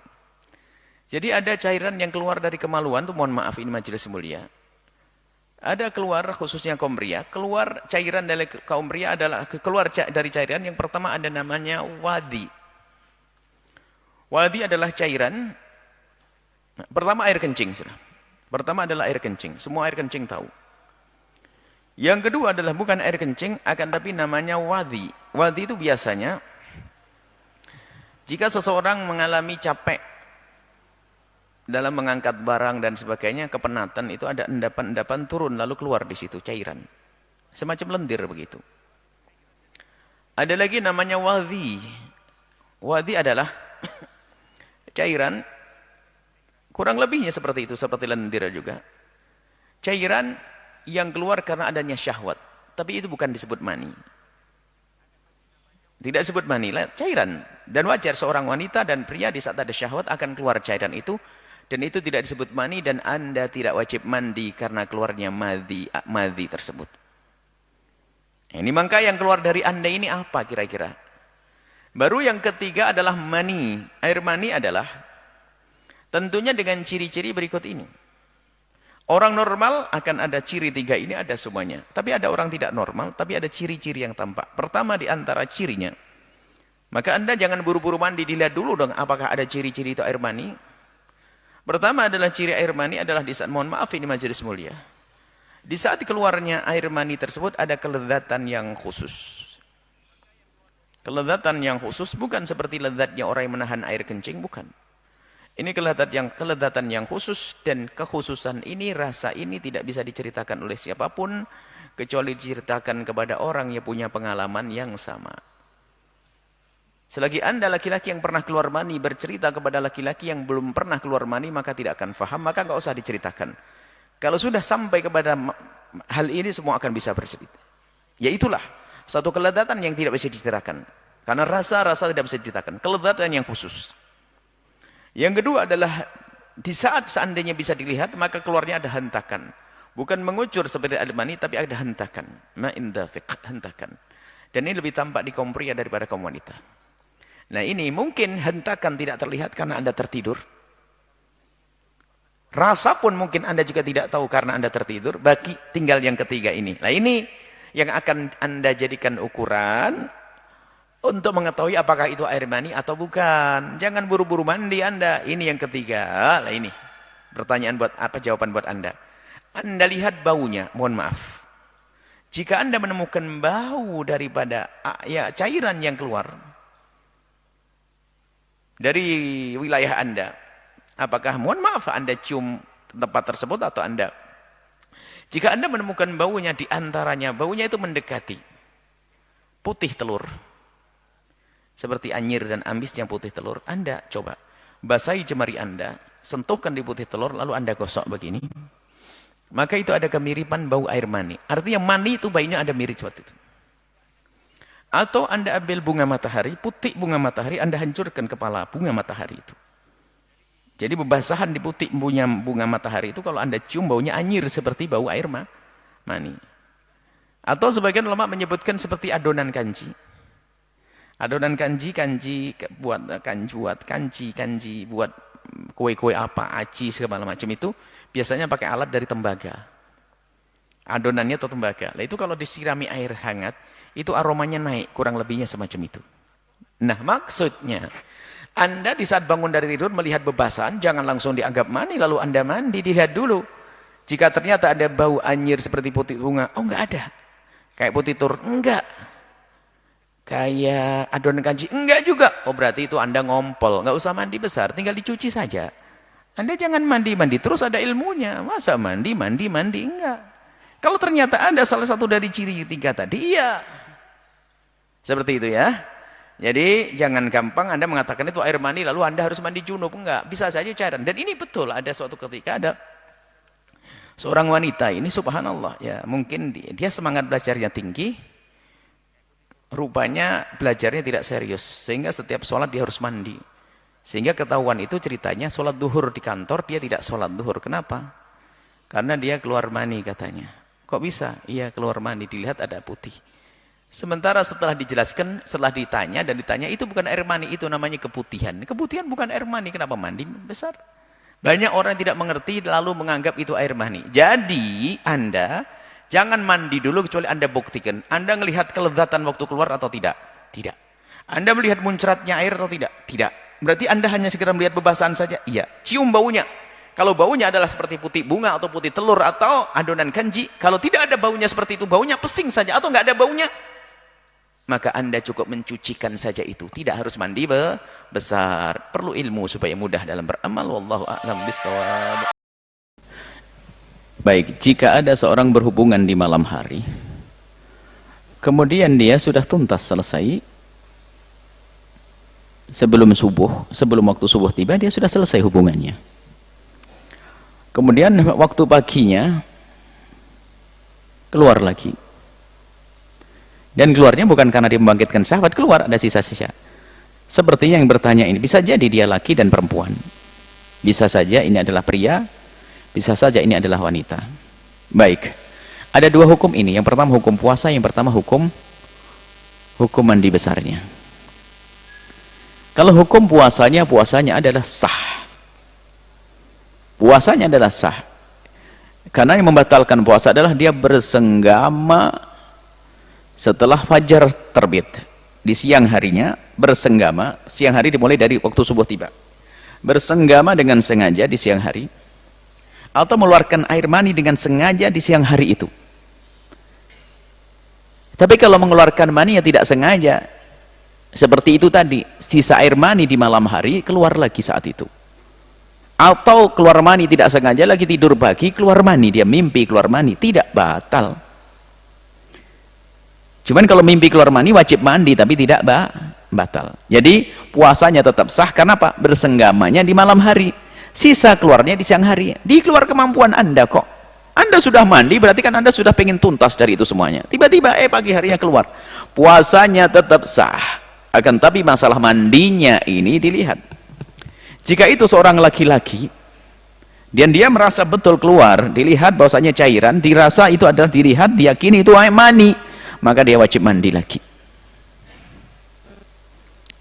Jadi ada cairan yang keluar dari kemaluan, tuh mohon maaf ini majelis mulia. Ada keluar khususnya kaum pria, keluar cairan dari kaum pria adalah keluar dari cairan yang pertama ada namanya wadi. Wadi adalah cairan pertama air kencing. Pertama adalah air kencing, semua air kencing tahu. Yang kedua adalah bukan air kencing, akan tapi namanya wadi. Wadi itu biasanya jika seseorang mengalami capek dalam mengangkat barang dan sebagainya, kepenatan, itu ada endapan-endapan turun lalu keluar di situ cairan. Semacam lendir begitu. Ada lagi namanya wadhi. Wadhi adalah cairan kurang lebihnya seperti itu, seperti lendir juga. Cairan yang keluar karena adanya syahwat, tapi itu bukan disebut mani. Tidak disebut mani, cairan. Dan wajar seorang wanita dan pria di saat ada syahwat akan keluar cairan itu. Dan itu tidak disebut mani, dan Anda tidak wajib mandi karena keluarnya madhi tersebut. Ini maka yang keluar dari Anda ini apa kira-kira? Baru yang ketiga adalah mani. Air mani adalah tentunya dengan ciri-ciri berikut ini. Orang normal akan ada ciri 3 ini, ada semuanya. Tapi ada orang tidak normal, tapi ada ciri-ciri yang tampak. Pertama di antara cirinya, maka Anda jangan buru-buru mandi, dilihat dulu dong apakah ada ciri-ciri itu air mani. Pertama adalah ciri air mani adalah di saat, mohon maaf ini majelis mulia, di saat keluarnya air mani tersebut ada kelezatan yang khusus. Kelezatan yang khusus bukan seperti lezatnya orang yang menahan air kencing, bukan. Ini kelezatan yang khusus, dan kekhususan ini, rasa ini tidak bisa diceritakan oleh siapapun kecuali diceritakan kepada orang yang punya pengalaman yang sama. Selagi Anda laki-laki yang pernah keluar mani bercerita kepada laki-laki yang belum pernah keluar mani, maka tidak akan faham, maka nggak usah diceritakan. Kalau sudah sampai kepada hal ini, semua akan bisa bercerita. Ya itulah satu kelezatan yang tidak bisa diceritakan. Karena rasa-rasa tidak bisa diceritakan. Kelezatan yang khusus. Yang kedua adalah di saat seandainya bisa dilihat, maka keluarnya ada hentakan. Bukan mengucur seperti air mani, tapi ada hentakan. Ma'in dafiq, hentakan. Dan ini lebih tampak di kaum pria daripada kaum wanita. Nah ini mungkin hentakan tidak terlihat karena Anda tertidur. Rasa pun mungkin Anda juga tidak tahu karena Anda tertidur. Bagi tinggal yang ketiga ini. Nah ini yang akan Anda jadikan ukuran untuk mengetahui apakah itu air mani atau bukan. Jangan buru-buru mandi Anda. Ini yang ketiga. Nah ini pertanyaan buat apa, jawaban buat Anda. Anda lihat baunya, mohon maaf. Jika Anda menemukan bau daripada ya cairan yang keluar dari wilayah Anda, apakah mohon maaf Anda cium tempat tersebut atau Anda, jika Anda menemukan baunya, di antaranya baunya itu mendekati putih telur, seperti anyir dan amis yang putih telur, Anda coba basahi jemari Anda, sentuhkan di putih telur, lalu Anda gosok begini, maka itu ada kemiripan bau air mani. Artinya mani itu baunya ada mirip seperti itu. Atau Anda ambil bunga matahari, putih bunga matahari, Anda hancurkan kepala bunga matahari itu. Jadi bebasahan di putih bunga matahari itu, kalau Anda cium baunya anyir seperti bau air mani. Atau sebagian ulama menyebutkan seperti adonan kanji. Adonan kanji buat kanji buat kue-kue apa, aci segala macam itu biasanya pakai alat dari tembaga. Adonannya atau tembaga. Nah itu kalau disirami air hangat, itu aromanya naik, kurang lebihnya semacam itu. Nah maksudnya, Anda di saat bangun dari tidur melihat bebasahan, jangan langsung dianggap mani, lalu Anda mandi, dilihat dulu. Jika ternyata ada bau anyir seperti putih bunga, oh enggak ada. Kayak putih telur, enggak. Kayak adonan kanji, enggak juga. Oh berarti itu Anda ngompol, enggak usah mandi besar, tinggal dicuci saja. Anda jangan mandi-mandi terus, ada ilmunya. Masa mandi, enggak. Kalau ternyata ada salah satu dari ciri tiga tadi, iya. Seperti itu ya. Jadi jangan gampang Anda mengatakan itu air mani lalu Anda harus mandi junub. Enggak, bisa saja cairan. Dan ini betul, ada suatu ketika ada seorang wanita ini subhanallah ya, mungkin dia semangat belajarnya tinggi. Rupanya belajarnya tidak serius, sehingga setiap sholat dia harus mandi. Sehingga ketahuan itu ceritanya sholat duhur di kantor, dia tidak sholat duhur. Kenapa? Karena dia keluar mani katanya. Kok bisa? Iya keluar mani, dilihat ada putih. Sementara setelah dijelaskan, setelah ditanya dan ditanya, itu bukan air mani, itu namanya keputihan. Keputihan bukan air mani, kenapa mandi besar? Banyak orang tidak mengerti lalu menganggap itu air mani. Jadi Anda jangan mandi dulu kecuali Anda buktikan. Anda melihat kelezatan waktu keluar atau tidak? Tidak. Anda melihat muncratnya air atau tidak? Tidak. Berarti Anda hanya segera melihat bebasahan saja? Iya. Cium baunya. Kalau baunya adalah seperti putih bunga atau putih telur atau adonan kanji, kalau tidak ada baunya seperti itu, baunya pesing saja atau nggak ada baunya, maka Anda cukup mencucikan saja itu. Tidak harus mandi besar. Perlu ilmu supaya mudah dalam beramal. Wallahu a'lam bishawab. Baik, jika ada seorang berhubungan di malam hari, kemudian dia sudah tuntas selesai, sebelum waktu subuh tiba, dia sudah selesai hubungannya. Kemudian waktu paginya keluar lagi. Dan keluarnya bukan karena dia membangkitkan syahwat, keluar ada sisa-sisa. Sepertinya yang bertanya ini, bisa jadi dia laki dan perempuan. Bisa saja ini adalah pria, bisa saja ini adalah wanita. Baik. Ada dua hukum ini. Yang pertama hukum puasa, yang pertama hukum mandi besarnya. Kalau hukum puasanya adalah sah. Puasanya adalah sah. Karena yang membatalkan puasa adalah dia bersenggama setelah fajar terbit. Di siang harinya bersenggama, siang hari dimulai dari waktu subuh tiba. Bersenggama dengan sengaja di siang hari, atau mengeluarkan air mani dengan sengaja di siang hari itu. Tapi kalau mengeluarkan mani yang tidak sengaja, seperti itu tadi, sisa air mani di malam hari keluar lagi saat itu. Atau keluar mani tidak sengaja, lagi tidur pagi keluar mani, dia mimpi keluar mani, tidak batal. Cuman kalau mimpi keluar mani wajib mandi, tapi tidak batal. Jadi puasanya tetap sah karena apa? Bersenggamanya di malam hari, sisa keluarnya di siang hari. Di keluar kemampuan Anda kok. Anda sudah mandi, berarti kan Anda sudah pengen tuntas dari itu semuanya. Tiba-tiba pagi harinya keluar, puasanya tetap sah. Akan tapi masalah mandinya ini dilihat. Jika itu seorang laki-laki dan dia merasa betul keluar, dilihat bahwasanya cairan, dirasa itu adalah, dilihat, diyakini itu air mani, maka dia wajib mandi lagi.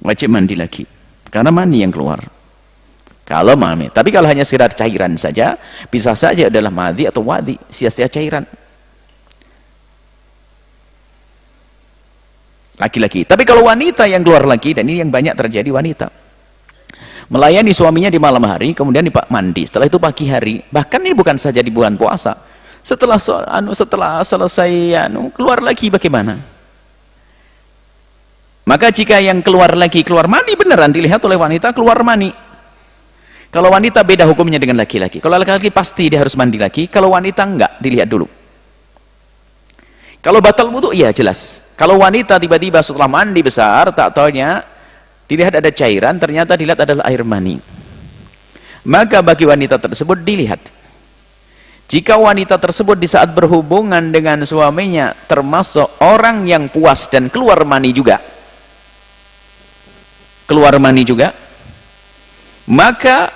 Wajib mandi lagi karena mani yang keluar. Kalau mani, tapi kalau hanya sekedar cairan saja, bisa saja adalah madhi atau wadi, sia-sia cairan. Laki-laki. Tapi kalau wanita yang keluar lagi, dan ini yang banyak terjadi, wanita melayani suaminya di malam hari, kemudian mandi, setelah itu pagi hari, bahkan ini bukan saja di bulan puasa, setelah selesai keluar lagi, bagaimana? Maka jika yang keluar lagi keluar mani beneran, dilihat oleh wanita keluar mani. Kalau wanita beda hukumnya dengan laki-laki. Kalau laki-laki pasti dia harus mandi lagi, kalau wanita enggak, dilihat dulu. Kalau batal wudu, ya jelas. Kalau wanita tiba-tiba setelah mandi besar, tak taunya dilihat ada cairan, ternyata dilihat adalah air mani. Maka bagi wanita tersebut dilihat. Jika wanita tersebut di saat berhubungan dengan suaminya termasuk orang yang puas dan keluar mani juga, maka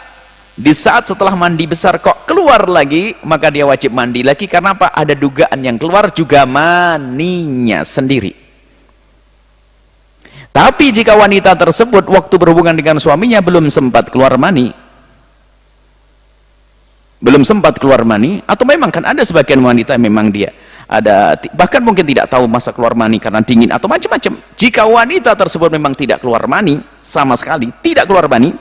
di saat setelah mandi besar kok keluar lagi, maka dia wajib mandi lagi. Karena apa? Ada dugaan yang keluar juga maninya sendiri. Tapi jika wanita tersebut waktu berhubungan dengan suaminya belum sempat keluar mani, atau memang kan ada sebagian wanita memang dia ada, bahkan mungkin tidak tahu masa keluar mani karena dingin atau macam-macam. Jika wanita tersebut memang tidak keluar mani sama sekali, tidak keluar mani,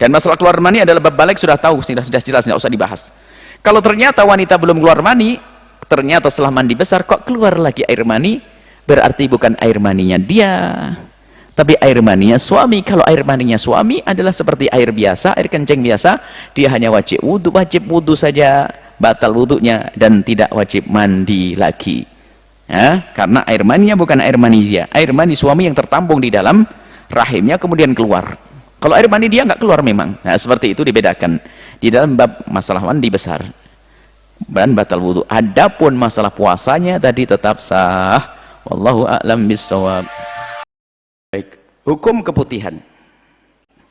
dan masalah keluar mani adalah bab balik sudah tahu, sudah jelas, tidak usah dibahas. Kalau ternyata wanita belum keluar mani, ternyata setelah mandi besar kok keluar lagi air mani, berarti bukan air maninya dia, tapi air maninya suami. Kalau air maninya suami adalah seperti air biasa, air kencing biasa, dia hanya wajib wudu saja, batal wudunya, dan tidak wajib mandi lagi. Ya, karena air maninya bukan air mani dia, air mani suami yang tertampung di dalam rahimnya kemudian keluar. Kalau air mani dia nggak keluar memang. Nah, seperti itu dibedakan di dalam bab masalah mandi besar dan batal wudu. Adapun masalah puasanya tadi tetap sah. Wallahu a'lam bissawab. Baik, hukum keputihan.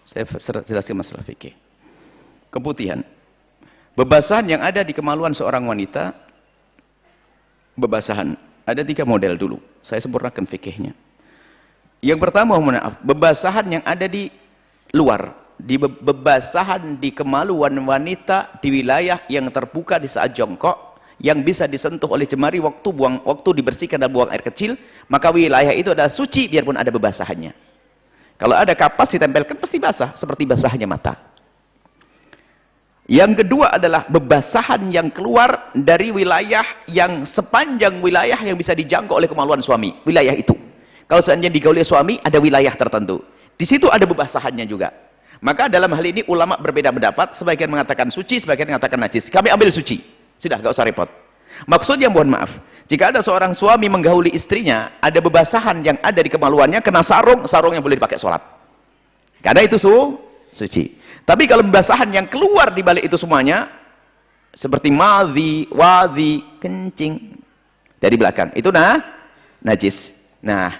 Saya jelaskan masalah fikih. Keputihan. Bebasahan yang ada di kemaluan seorang wanita, bebasahan. Ada 3 model dulu. Saya sempurnakan fikihnya. Yang pertama, bebasahan yang ada di luar, bebasahan di kemaluan wanita di wilayah yang terbuka di saat jongkok, yang bisa disentuh oleh jemari waktu dibersihkan dan buang air kecil, maka wilayah itu adalah suci biarpun ada bebasahannya. Kalau ada kapas ditempelkan pasti basah, seperti basahnya mata. Yang kedua adalah bebasahan yang keluar dari wilayah yang sepanjang wilayah yang bisa dijangkau oleh kemaluan suami, wilayah itu. Kalau seandainya digauli suami, ada wilayah tertentu, di situ ada bebasahannya juga. Maka dalam hal ini ulama berbeda pendapat, sebagian mengatakan suci, sebagian mengatakan najis. Kami ambil suci. Sudah, gak usah repot. Maksudnya, mohon maaf, jika ada seorang suami menggauli istrinya, ada bebasahan yang ada di kemaluannya, kena sarung yang boleh dipakai sholat. Karena itu suci. Tapi kalau bebasahan yang keluar di balik itu semuanya, seperti madhi, wadhi, kencing dari belakang, itu najis. Nah,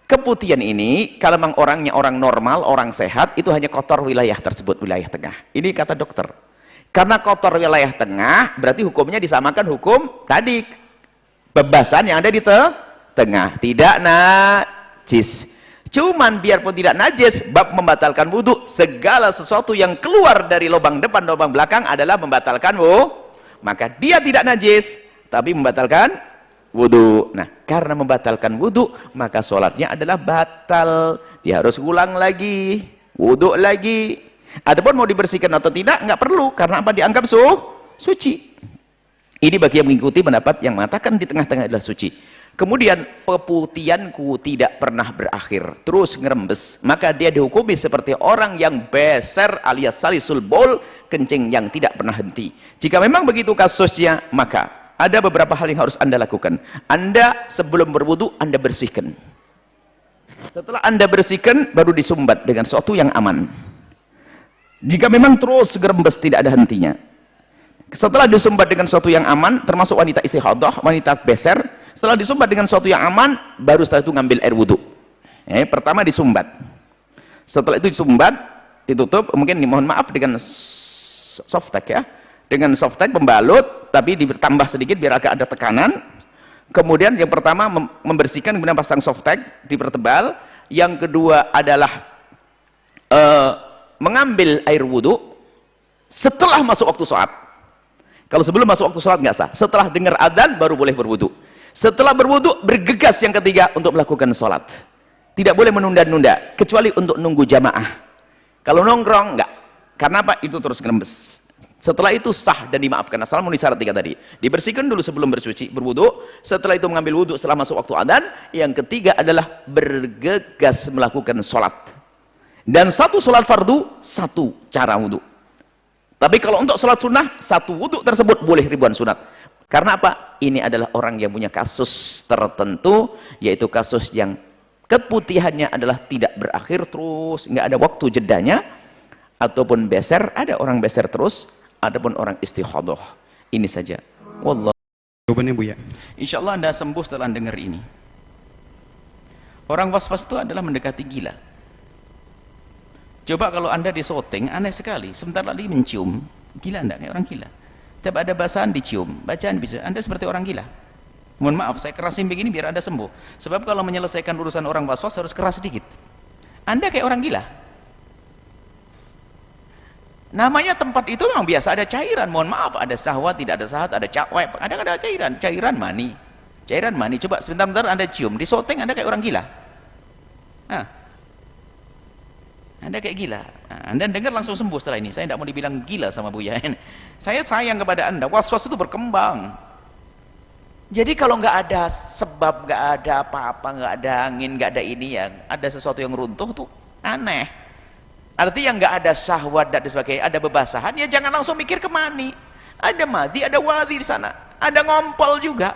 keputihan ini, kalau memang orangnya orang normal, orang sehat, itu hanya kotor wilayah tersebut, wilayah tengah. Ini kata dokter. Karena kotor wilayah tengah, berarti hukumnya disamakan hukum tadi, bebasahan yang ada di tengah, tidak najis. Cuman biarpun tidak najis, bab membatalkan wudu, segala sesuatu yang keluar dari lubang depan, lubang belakang adalah membatalkan wudu. Maka dia tidak najis, tapi membatalkan wudu. Nah, karena membatalkan wudu, maka sholatnya adalah batal. Dia harus ulang lagi, wudu lagi. Adapun mau dibersihkan atau tidak, nggak perlu, karena apa? Dianggap suci. Ini bagi yang mengikuti pendapat yang mengatakan di tengah-tengah adalah suci. Kemudian peputihanku tidak pernah berakhir, terus ngerembes, maka dia dihukumi seperti orang yang beser alias salisul bol, kencing yang tidak pernah henti. Jika memang begitu kasusnya, maka ada beberapa hal yang harus Anda lakukan. Anda sebelum berwudu, Anda bersihkan. Setelah Anda bersihkan, baru disumbat dengan sesuatu yang aman. Jika memang terus gerembes tidak ada hentinya, setelah disumbat dengan sesuatu yang aman, termasuk wanita istihadah, wanita beser, setelah disumbat dengan sesuatu yang aman, baru setelah itu ngambil air wudhu. Pertama disumbat, setelah itu disumbat, ditutup, mungkin mohon maaf dengan softtek ya, dengan softtek pembalut, tapi ditambah sedikit biar agak ada tekanan. Kemudian yang pertama membersihkan, kemudian pasang softtek, dipertebal. Yang kedua adalah mengambil air wudhu setelah masuk waktu sholat. Kalau sebelum masuk waktu sholat nggak sah. Setelah dengar adzan baru boleh berwudhu. Setelah berwudhu bergegas yang ketiga untuk melakukan sholat. Tidak boleh menunda-nunda kecuali untuk nunggu jamaah. Kalau nongkrong nggak. Karena apa? Itu terus gerembes. Setelah itu sah dan dimaafkan, asal memenuhi syarat 3 tadi. Dibersihkan dulu sebelum bersuci, berwudu. Setelah itu mengambil wudu setelah masuk waktu adzan. Yang ketiga adalah bergegas melakukan sholat. Dan satu sholat fardu, satu cara wudu. Tapi kalau untuk sholat sunnah, satu wudu tersebut boleh ribuan sunat. Karena apa? Ini adalah orang yang punya kasus tertentu, yaitu kasus yang keputihannya adalah tidak berakhir terus, nggak ada waktu jedanya, ataupun beser, ada orang beser terus, adapun orang istihadah. Ini saja. Wallah. Jawabannya Bu ya. Insya Allah Anda sembuh setelah dengar ini. Orang was-was itu adalah mendekati gila. Coba kalau Anda disoting, aneh sekali. Sebentar lagi mencium, gila Anda, kayak orang gila. Tiap ada bahasan dicium, bacaan bisa. Anda seperti orang gila. Mohon maaf, saya kerasin begini biar Anda sembuh. Sebab kalau menyelesaikan urusan orang was-was harus keras sedikit. Anda kayak orang gila. Namanya tempat itu memang biasa ada cairan, mohon maaf, ada syahwat, tidak ada syahwat, ada cawek, ada cairan mani. Cairan mani, coba sebentar-bentar Anda cium, disoteng Anda kayak orang gila. Anda kayak gila. Anda dengar langsung sembuh setelah ini. Saya tidak mau dibilang gila sama Buya. Saya sayang kepada Anda, was-was itu berkembang. Jadi kalau nggak ada sebab, nggak ada apa-apa, nggak ada angin, nggak ada ini, ya ada sesuatu yang runtuh tuh aneh. Artinya nggak ada syahwat dan sebagainya, ada bebasahan, ya jangan langsung mikir ke mani. Ada madi, ada wadi di sana, ada ngompol juga.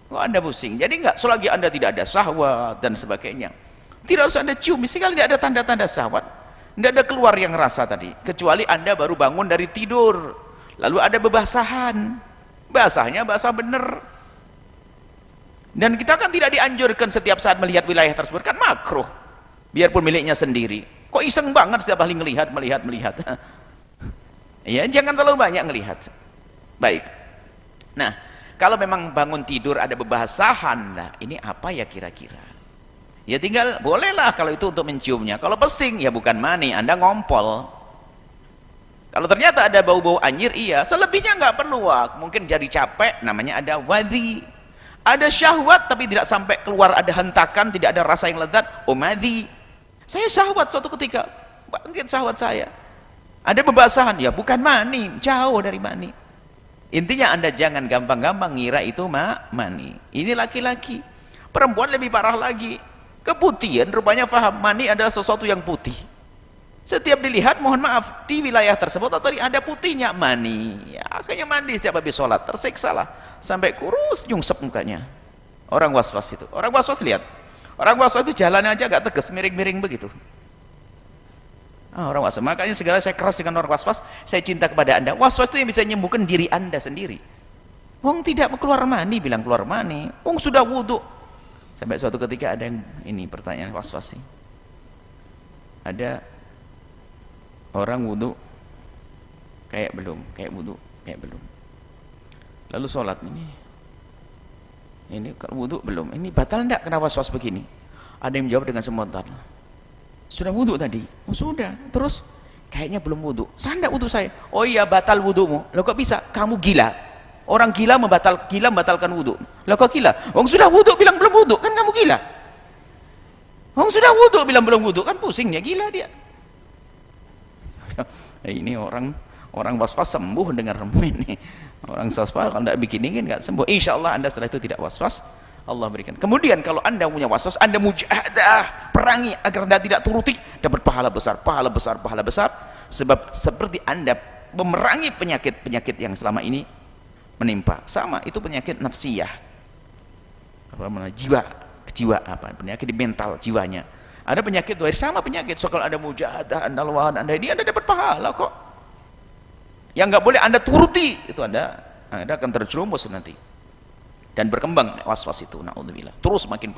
Kok Anda pusing? Jadi nggak, selagi Anda tidak ada syahwat dan sebagainya, tidak harus Anda cium, sekali tidak ada tanda-tanda syahwat, tidak ada keluar yang rasa tadi, kecuali Anda baru bangun dari tidur, lalu ada bebasahan, basahnya basah bener. Dan kita kan tidak dianjurkan setiap saat melihat wilayah tersebut, kan makruh, biarpun miliknya sendiri. Kok iseng banget setiap kali melihat. Ya, jangan terlalu banyak melihat. Baik. Nah, kalau memang bangun tidur ada bebasahan, lah ini apa ya kira-kira? Ya tinggal, bolehlah kalau itu untuk menciumnya. Kalau pesing, ya bukan mani, Anda ngompol. Kalau ternyata ada bau-bau anjir, iya. Selebihnya nggak perlu, mungkin jadi capek, namanya ada wadi. Ada syahwat, tapi tidak sampai keluar ada hentakan, tidak ada rasa yang lezat, madi. Saya syahwat suatu ketika, bangkit syahwat saya. Ada bebasahan, ya bukan mani, jauh dari mani. Intinya Anda jangan gampang-gampang ngira itu mani. Ini laki-laki. Perempuan lebih parah lagi. Keputihan rupanya faham, mani adalah sesuatu yang putih. Setiap dilihat, mohon maaf, di wilayah tersebut atau ada putihnya mani. Ya, akhirnya mandi setiap habis sholat, tersiksa lah. Sampai kurus, nyungsep mukanya. Orang was-was itu. Orang was-was lihat. Orang was-was itu jalannya aja agak tegas, miring-miring begitu. Orang was-was. Makanya segala saya keras dengan orang was-was, saya cinta kepada Anda. Was-was itu yang bisa menyembuhkan diri Anda sendiri. Wong tidak keluar mani, bilang keluar mani. Wong sudah wudhu. Sampai suatu ketika ada yang ini pertanyaan was-was sih. Ada orang wudhu kayak belum, kayak belum. Lalu sholat ini kalau wudhu belum, ini batal enggak kena was-was begini? Ada yang menjawab dengan spontan, sudah wudhu tadi. Oh sudah, terus kayaknya belum wudhu. Saya enggak wudhu saya. Oh iya, batal wudhumu. Loh kok bisa? Kamu gila. Orang gila membatalkan wudhu. Loh kok gila? Wong sudah wudhu bilang belum wudhu, kan kamu gila. Wong sudah wudhu bilang belum wudhu, kan pusingnya gila dia. Ini orang was-was sembuh dengar ini. Orang was-was kalau tidak bikin ingin nggak sembuh. Insya Allah Anda setelah itu tidak was-was, Allah berikan. Kemudian kalau Anda punya was-was, Anda mujahadah, perangi agar Anda tidak turuti, dapat pahala besar. Sebab seperti Anda memerangi penyakit-penyakit yang selama ini menimpa. Sama, itu penyakit nafsiyah. Jiwa jiwa apa, penyakit di mental jiwanya. Ada penyakit zahir sama penyakit. So kalau ada mujahadah, andalwahan, Anda ini Anda dapat pahala kok. Yang nggak boleh Anda turuti itu Anda akan terjerumus nanti. Dan berkembang was-was itu, naudzubillah. Terus semakin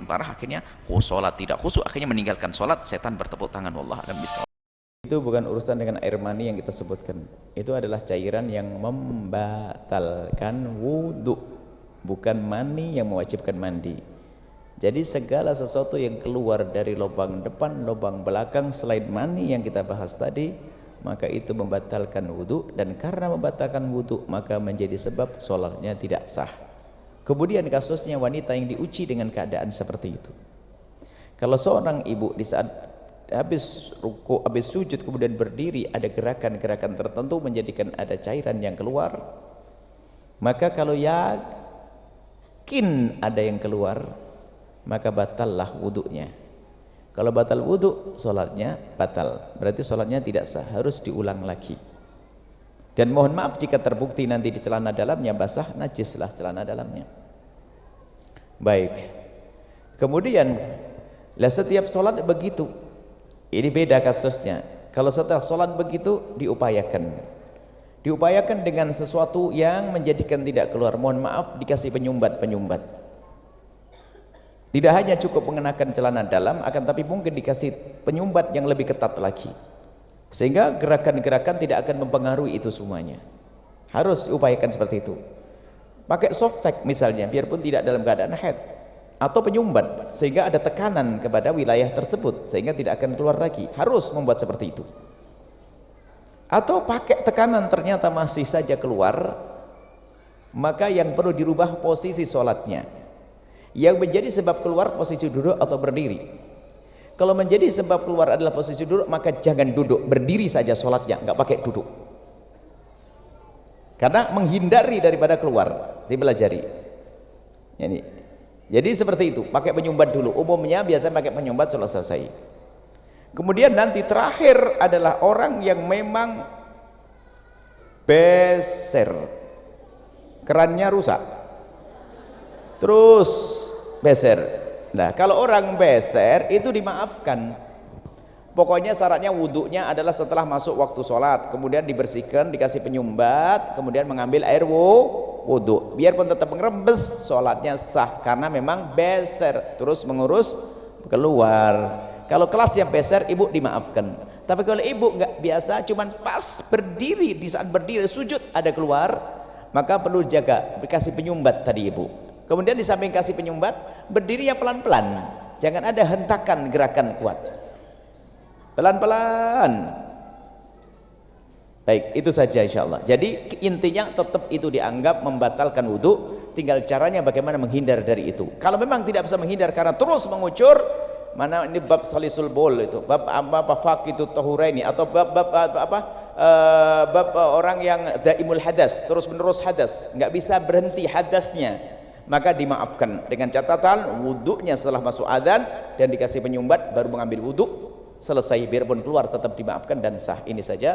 parah akhirnya sholat tidak khusyuk, akhirnya meninggalkan sholat, setan bertepuk tangan, wallah alam bisawab. Itu bukan urusan dengan air mani yang kita sebutkan. Itu adalah cairan yang membatalkan wudu, bukan mani yang mewajibkan mandi. Jadi segala sesuatu yang keluar dari lubang depan, lubang belakang selain mani yang kita bahas tadi, maka itu membatalkan wudu, dan karena membatalkan wudu maka menjadi sebab sholatnya tidak sah. Kemudian kasusnya wanita yang diuji dengan keadaan seperti itu. Kalau seorang ibu di saat habis ruku, habis sujud kemudian berdiri, ada gerakan-gerakan tertentu menjadikan ada cairan yang keluar, maka kalau yakin ada yang keluar, maka batallah wudunya. Kalau batal wudu, sholatnya batal, berarti sholatnya tidak sah, harus diulang lagi. Dan mohon maaf jika terbukti nanti di celana dalamnya basah, najislah celana dalamnya. Baik, kemudian lah setiap sholat begitu. Ini beda kasusnya. Kalau setelah sholat begitu diupayakan dengan sesuatu yang menjadikan tidak keluar. Mohon maaf, dikasih penyumbat. Tidak hanya cukup mengenakan celana dalam, akan tapi mungkin dikasih penyumbat yang lebih ketat lagi, sehingga gerakan-gerakan tidak akan mempengaruhi itu semuanya. Harus diupayakan seperti itu. Pakai softtek misalnya, biarpun tidak dalam keadaan haid, atau penyumbat sehingga ada tekanan kepada wilayah tersebut sehingga tidak akan keluar lagi, harus membuat seperti itu. Atau pakai tekanan ternyata masih saja keluar, maka yang perlu dirubah posisi sholatnya. Yang menjadi sebab keluar posisi duduk atau berdiri. Kalau menjadi sebab keluar adalah posisi duduk, maka jangan duduk, berdiri saja sholatnya, nggak pakai duduk, karena menghindari daripada keluar. Dipelajari ini. Jadi seperti itu, pakai penyumbat dulu. Umumnya biasa pakai penyumbat setelah selesai. Kemudian nanti terakhir adalah orang yang memang beser, kerannya rusak, terus beser. Nah, kalau orang beser itu dimaafkan. Pokoknya syaratnya wudhunya adalah setelah masuk waktu sholat, kemudian dibersihkan, dikasih penyumbat, kemudian mengambil air wudhu. Biarpun tetap ngerembes, sholatnya sah karena memang beser, terus mengurus keluar. Kalau kelasnya beser, ibu dimaafkan. Tapi kalau ibu nggak biasa, cuman pas berdiri, di saat berdiri sujud ada keluar, maka perlu jaga, dikasih penyumbat tadi ibu. Kemudian di samping kasih penyumbat, berdirinya pelan-pelan, jangan ada hentakan gerakan kuat. Pelan-pelan. Baik, itu saja insyaallah. Jadi intinya tetap itu dianggap membatalkan wudhu, tinggal caranya bagaimana menghindar dari itu. Kalau memang tidak bisa menghindar karena terus mengucur, mana ini bab salisul bol itu, bab apa faqitut tahuraini, atau bab orang yang daimul hadas, terus menerus hadas, nggak bisa berhenti hadasnya, maka dimaafkan dengan catatan wudhunya setelah masuk adzan dan dikasih penyumbat baru mengambil wudhu. Selesai, biarpun keluar tetap dimaafkan dan sah. Ini saja.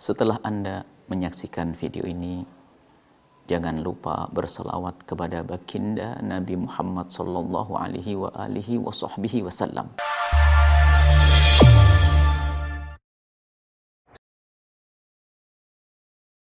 Setelah Anda menyaksikan video ini, jangan lupa berselawat kepada baginda Nabi Muhammad sallallahu alaihi wa alihi wasallam.